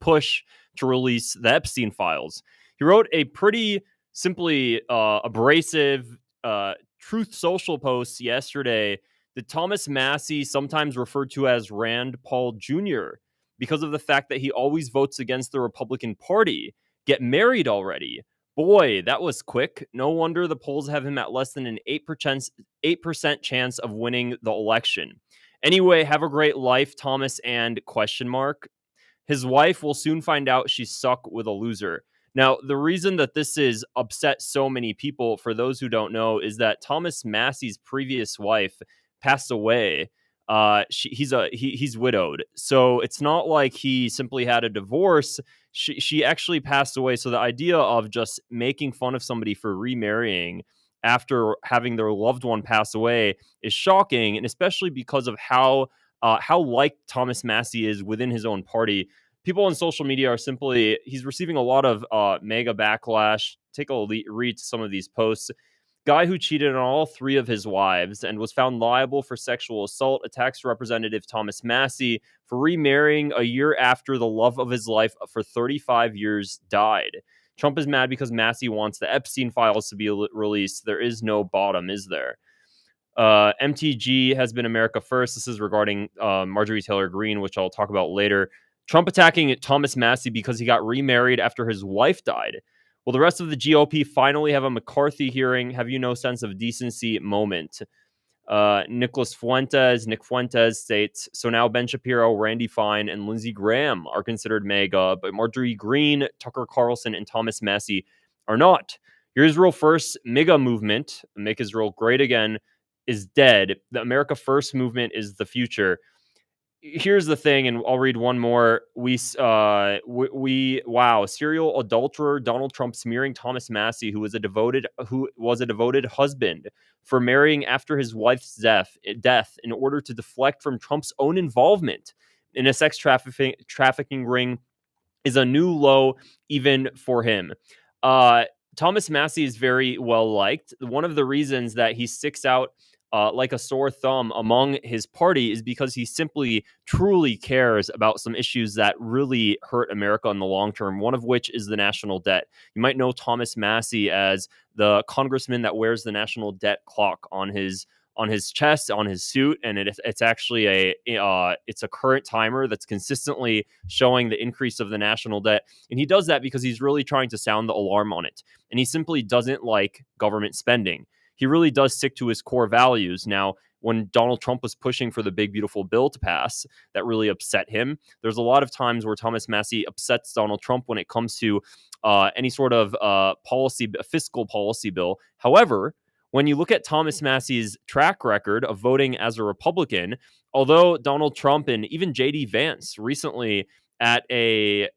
push to release the Epstein files. He wrote a pretty simply abrasive Truth Social post yesterday that Thomas Massie, sometimes referred to as Rand Paul Jr., because of the fact that he always votes against the Republican Party, get married already. Boy, that was quick. No wonder the polls have him at less than an 8% chance of winning the election. Anyway, have a great life, Thomas, and question mark. His wife will soon find out she's stuck with a loser. Now, the reason that this is upset so many people, for those who don't know, is that Thomas Massie's previous wife passed away. He's widowed, so it's not like he simply had a divorce. She actually passed away. So the idea of just making fun of somebody for remarrying after having their loved one pass away is shocking, and especially because of how like Thomas Massie is within his own party. People on social media are simply, he's receiving a lot of MAGA backlash. Take a read some of these posts. Guy who cheated on all three of his wives and was found liable for sexual assault attacks Representative Thomas Massie for remarrying a year after the love of his life for 35 years died. Trump is mad because Massie wants the Epstein files to be released. There is no bottom, is there? MTG has been America first. This is regarding Marjorie Taylor Greene, which I'll talk about later. Trump attacking Thomas Massie because he got remarried after his wife died. Will the rest of the GOP finally have a McCarthy hearing? Have you no sense of decency moment? Nick Fuentes states, so now Ben Shapiro, Randy Fine, and Lindsey Graham are considered MAGA, but Marjorie Greene, Tucker Carlson, and Thomas Massie are not. Your Israel First MAGA movement, Make Israel Great Again, is dead. The America First movement is the future. Here's the thing, and I'll read one more. Serial adulterer Donald Trump smearing Thomas Massie, who was a devoted husband, for marrying after his wife's death in order to deflect from Trump's own involvement in a sex trafficking ring, is a new low even for him. Thomas Massie is very well liked. One of the reasons that he sticks out like a sore thumb among his party is because he simply truly cares about some issues that really hurt America in the long term, one of which is the national debt. You might know Thomas Massie as the congressman that wears the national debt clock on his chest, on his suit, and it's actually it's a current timer that's consistently showing the increase of the national debt. And he does that because he's really trying to sound the alarm on it. And he simply doesn't like government spending. He really does stick to his core values. Now, when Donald Trump was pushing for the big, beautiful bill to pass, that really upset him. There's a lot of times where Thomas Massie upsets Donald Trump when it comes to any sort of fiscal policy bill. However, when you look at Thomas Massie's track record of voting as a Republican, although Donald Trump and even J.D. Vance recently at a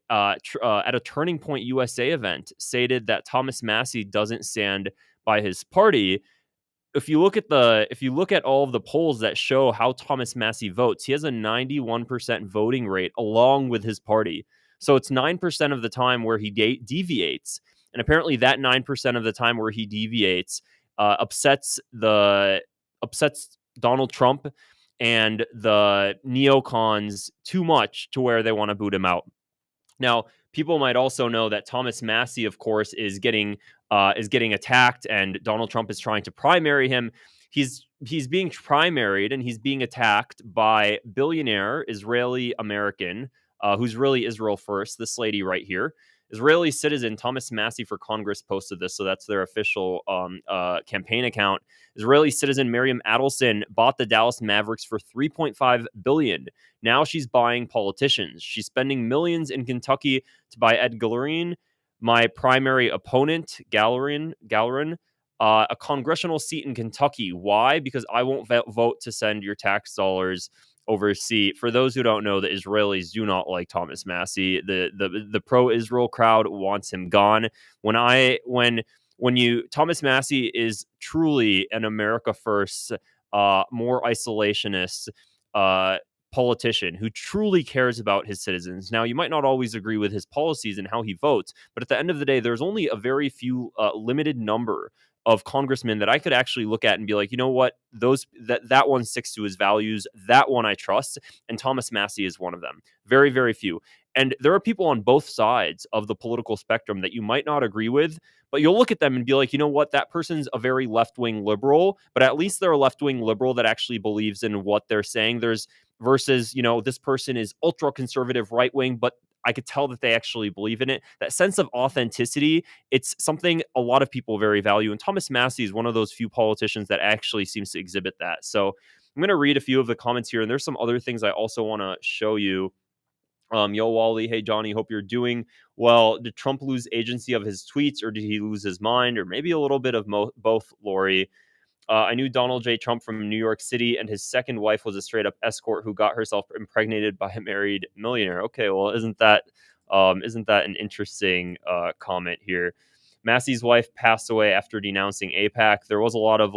Turning Point USA event stated that Thomas Massie doesn't stand by his party. If you look at all of the polls that show how Thomas Massie votes, he has a 91% voting rate along with his party. So it's 9% of the time where he deviates, and apparently that 9% of the time where he deviates upsets Donald Trump and the neocons too much to where they want to boot him out. Now, people might also know that Thomas Massie, of course, is getting attacked, and Donald Trump is trying to primary him. He's being primaried, and he's being attacked by billionaire Israeli American, who's really Israel First. This lady right here, Israeli citizen Thomas Massie for Congress posted this, so that's their official campaign account. Israeli citizen Miriam Adelson bought the Dallas Mavericks for $3.5 billion. Now she's buying politicians. She's spending millions in Kentucky to buy Ed Gallerin, my primary opponent, Gallerin, a congressional seat in Kentucky. Why? Because I won't vote to send your tax dollars overseas. For those who don't know, the Israelis do not like Thomas Massie. The pro-Israel crowd wants him gone. Thomas Massie is truly an America First, more isolationist politician who truly cares about his citizens. Now, you might not always agree with his policies and how he votes, but at the end of the day, there's only a very few limited number of congressmen that I could actually look at and be like, you know what, that one sticks to his values. That one I trust. And Thomas Massie is one of them. Very, very few. And there are people on both sides of the political spectrum that you might not agree with, but you'll look at them and be like, you know what, that person's a very left-wing liberal, but at least they're a left-wing liberal that actually believes in what they're saying. There's versus, this person is ultra conservative right-wing, but I could tell that they actually believe in it. That sense of authenticity, it's something a lot of people very value. And Thomas Massie is one of those few politicians that actually seems to exhibit that. So I'm going to read a few of the comments here. And there's some other things I also want to show you. Yo, Wally. Hey, Johnny. Hope you're doing well. Did Trump lose agency of his tweets, or did he lose his mind, or maybe a little bit of both, Lori? I knew Donald J. Trump from New York City, and his second wife was a straight-up escort who got herself impregnated by a married millionaire. Okay, well, isn't that an interesting comment here? Massie's wife passed away after denouncing AIPAC. There was a lot of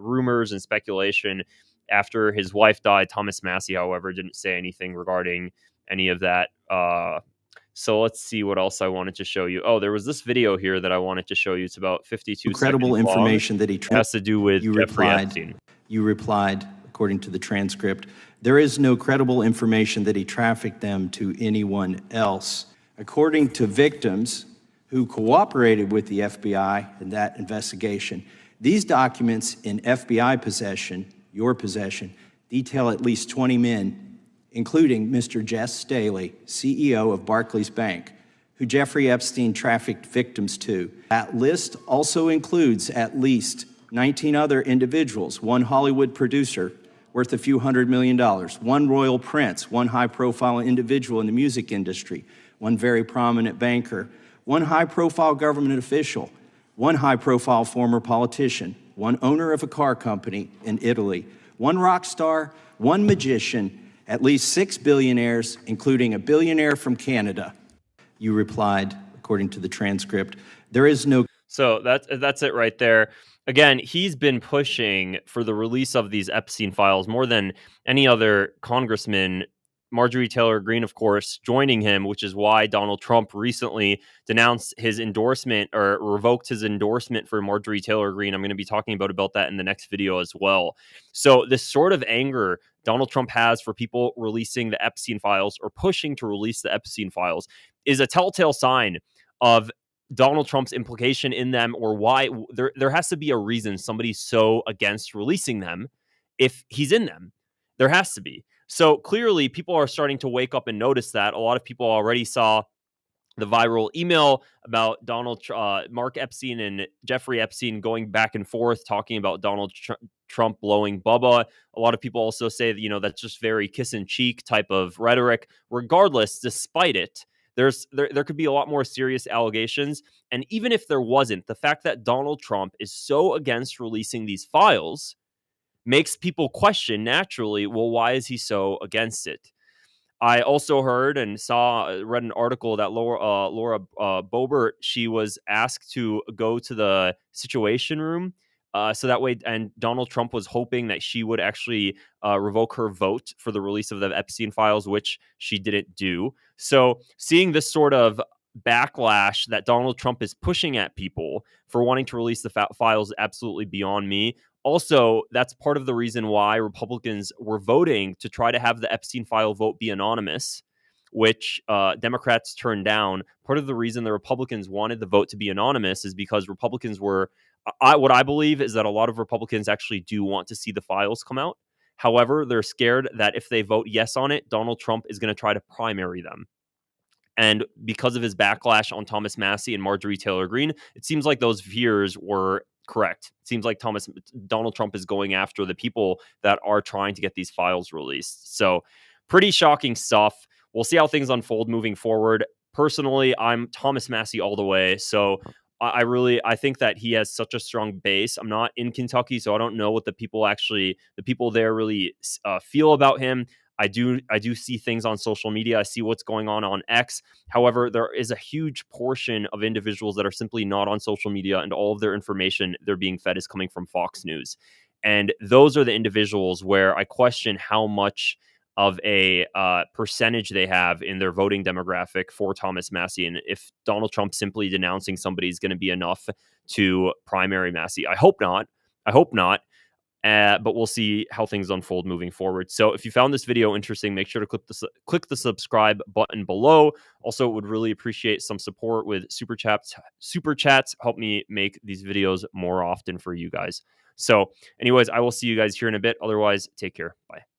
rumors and speculation after his wife died. Thomas Massie, however, didn't say anything regarding any of that. So let's see what else I wanted to show you. Oh, there was this video here that I wanted to show you. It's about 52 incredible seconds information long. That he has to do with Jeffrey Epstein. You replied, according to the transcript, there is no credible information that he trafficked them to anyone else. According to victims who cooperated with the FBI in that investigation, these documents in FBI possession, your possession, detail at least 20 men, including Mr. Jess Staley, CEO of Barclays Bank, who Jeffrey Epstein trafficked victims to. That list also includes at least 19 other individuals, one Hollywood producer worth a few $100 million, one royal prince, one high-profile individual in the music industry, one very prominent banker, one high-profile government official, one high-profile former politician, one owner of a car company in Italy, one rock star, one magician, at least 6 billionaires, including a billionaire from Canada. You replied, according to the transcript, there is no... So that's it right there. Again, he's been pushing for the release of these Epstein files more than any other congressman. Marjorie Taylor Greene, of course, joining him, which is why Donald Trump recently denounced his endorsement or revoked his endorsement for Marjorie Taylor Greene. I'm going to be talking about that in the next video as well. So this sort of anger Donald Trump has for people releasing the Epstein files or pushing to release the Epstein files is a telltale sign of Donald Trump's implication in them, or why there has to be a reason somebody's so against releasing them if he's in them. There has to be. So clearly people are starting to wake up and notice that. A lot of people already saw the viral email about Mark Epstein and Jeffrey Epstein going back and forth talking about Donald Trump blowing Bubba. A lot of people also say that, that's just very kiss and cheek type of rhetoric. Regardless, despite it, there could be a lot more serious allegations. And even if there wasn't, the fact that Donald Trump is so against releasing these files makes people question naturally, well, why is he so against it? I also heard and read an article that Laura Boebert, she was asked to go to the Situation Room. So that way, and Donald Trump was hoping that she would actually revoke her vote for the release of the Epstein files, which she didn't do. So seeing this sort of backlash that Donald Trump is pushing at people for wanting to release the files is absolutely beyond me. Also, that's part of the reason why Republicans were voting to try to have the Epstein file vote be anonymous, which Democrats turned down. Part of the reason the Republicans wanted the vote to be anonymous is because Republicans were, what I believe is that a lot of Republicans actually do want to see the files come out. However, they're scared that if they vote yes on it, Donald Trump is going to try to primary them. And because of his backlash on Thomas Massie and Marjorie Taylor Greene, it seems like those fears were correct. It seems like Donald Trump is going after the people that are trying to get these files released. So pretty shocking stuff. We'll see how things unfold moving forward. Personally, I'm Thomas Massie all the way. So I think that he has such a strong base. I'm not in Kentucky, so I don't know what the people there really feel about him. I do see things on social media. I see what's going on X. However, there is a huge portion of individuals that are simply not on social media, and all of their information they're being fed is coming from Fox News. And those are the individuals where I question how much of a percentage they have in their voting demographic for Thomas Massie, and if Donald Trump simply denouncing somebody is going to be enough to primary Massie. I hope not. I hope not. But we'll see how things unfold moving forward. So if you found this video interesting, make sure to click the subscribe button below. Also, would really appreciate some support with super chats. Super chats help me make these videos more often for you guys. So anyways, I will see you guys here in a bit. Otherwise, take care. Bye.